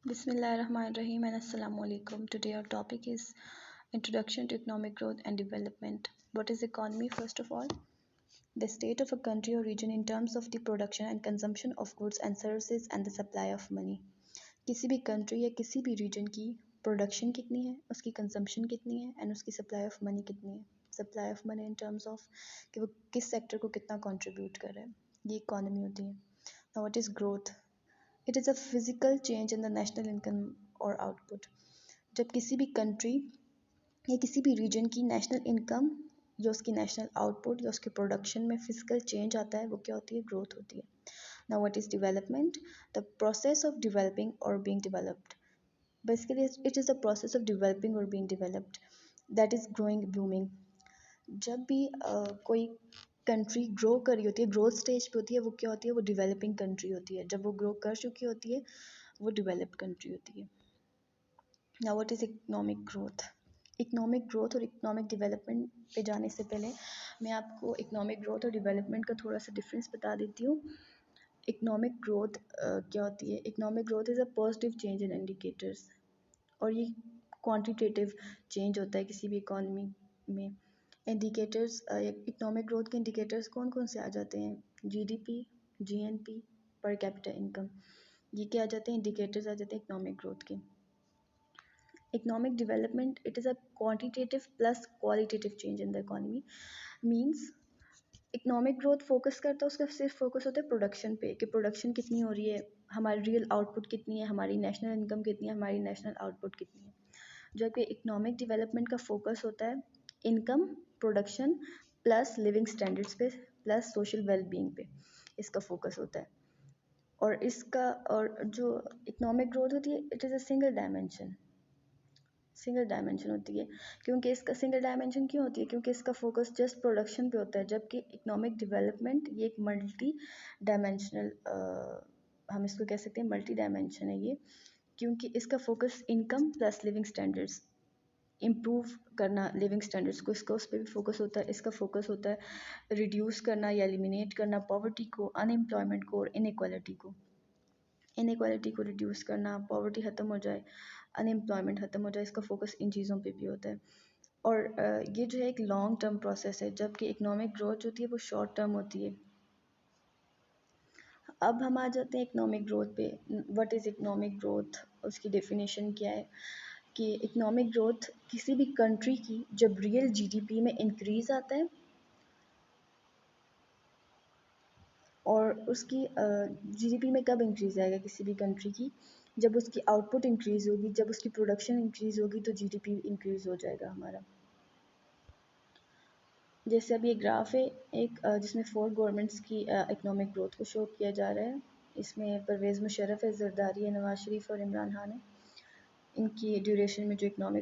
Bismillahirrahmanirrahim and Assalamu alaikum. Today our topic is Introduction to Economic Growth and Development. What is economy first of all? The state of a country or region in terms of the production and consumption of goods and services and the supply of money. किसी भी country या किसी भी region की production कितनी है, उसकी consumption कितनी है and उसकी supply of money कितनी है. Supply of money in terms of कि वो किस sector को कितना contribute कर रहा है. ये economy होती है. Now what is growth? It is a physical change in the national income or output. जब किसी भी country या किसी भी region की national income या उसकी national output या उसके production में physical change आता है वो क्या होती है growth होती है. Now what is development? The process of developing or being developed. Basically it is the process of developing or being developed. That is growing, booming. जब भी कोई कंट्री ग्रो कर रही होती है, ग्रोथ स्टेज पे होती है, वो क्या होती है, वो डेवलपिंग कंट्री होती है. जब वो ग्रो कर चुकी होती है वो डेवलप्ड कंट्री होती है. Now what is economic growth? Economic growth और इकोनॉमिक डेवलपमेंट पे जाने से पहले मैं आपको इकोनॉमिक ग्रोथ और डेवलपमेंट का थोड़ा सा डिफरेंस बता देती हूँ. इकोनॉमिक ग्रोथ क्या होती है? Economic growth is a positive change in indicators और ये क्वांटिटेटिव चेंज होता है किसी भी इकोनॉमी में. इंडिकेटर्स इकोनॉमिक ग्रोथ के इंडिकेटर्स कौन कौन से आ जाते हैं? GDP, GNP, per capita income. ये क्या आ जाते हैं? इंडिकेटर्स आ जाते हैं इकोनॉमिक ग्रोथ के. Economic development it is a quantitative plus qualitative change in the economy. Means economic growth focus करता है, उसका सिर्फ फोकस होता है प्रोडक्शन पे कि प्रोडक्शन कितनी हो रही है, हमारी रियल आउटपुट कितनी है, हमारी नेशनल इनकम कितनी है, हमारी नेशनल आउटपुट कितनी है. जबकि इकोनॉमिक डेवलपमेंट का फोकस होता है income, production plus living standards पे प्लस सोशल वेलबींग पे. इसका फोकस होता है. और इसका और जो इकोनॉमिक ग्रोथ होती है it is a single dimension होती है. क्योंकि इसका सिंगल डायमेंशन क्यों होती है? क्योंकि इसका फोकस जस्ट प्रोडक्शन पे होता है. जबकि इकोनॉमिक डेवलपमेंट ये एक मल्टी डायमेंशनल हम इसको कह सकते हैं मल्टी डायमेंशन है ये. क्योंकि इसका focus income plus living standards improve करना, लिविंग स्टैंडर्ड्स को, इसका उस पर भी फोकस होता है. इसका फोकस होता है रिड्यूस करना या एलिमिनेट करना पॉवर्टी को, अनएम्प्लॉयमेंट को और इनइक्वालिटी को. इनइक्वालिटी को रिड्यूस करना, पॉवर्टी ख़त्म हो जाए, अनएम्प्लॉयमेंट ख़त्म हो जाए. इसका फोकस इन चीज़ों पे भी होता है. और ये जो है एक लॉन्ग टर्म प्रोसेस है, जबकि इकोनॉमिक ग्रोथ जो होती है वो शॉर्ट टर्म होती है. अब हम आ जाते हैं इकोनॉमिक ग्रोथ पे. What is economic growth? उसकी डेफिनेशन क्या है कि इकोनॉमिक ग्रोथ किसी भी कंट्री की जब रियल जीडीपी में इंक्रीज़ आता है और उसकी जीडीपी में कब इंक्रीज़ आएगा किसी भी कंट्री की? जब उसकी आउटपुट इंक्रीज़ होगी, जब उसकी प्रोडक्शन इंक्रीज़ होगी तो जीडीपी इंक्रीज़ हो जाएगा हमारा. जैसे अब ये ग्राफ है एक जिसमें 4 गवर्नमेंट्स की इकोनॉमिक ग्रोथ को शो किया जा रहा है. इसमें परवेज़ मुशर्रफ है, जरदारी है, नवाज शरीफ और इमरान खान है. इनकी ड्यूरेशन में जो इकोनॉमिक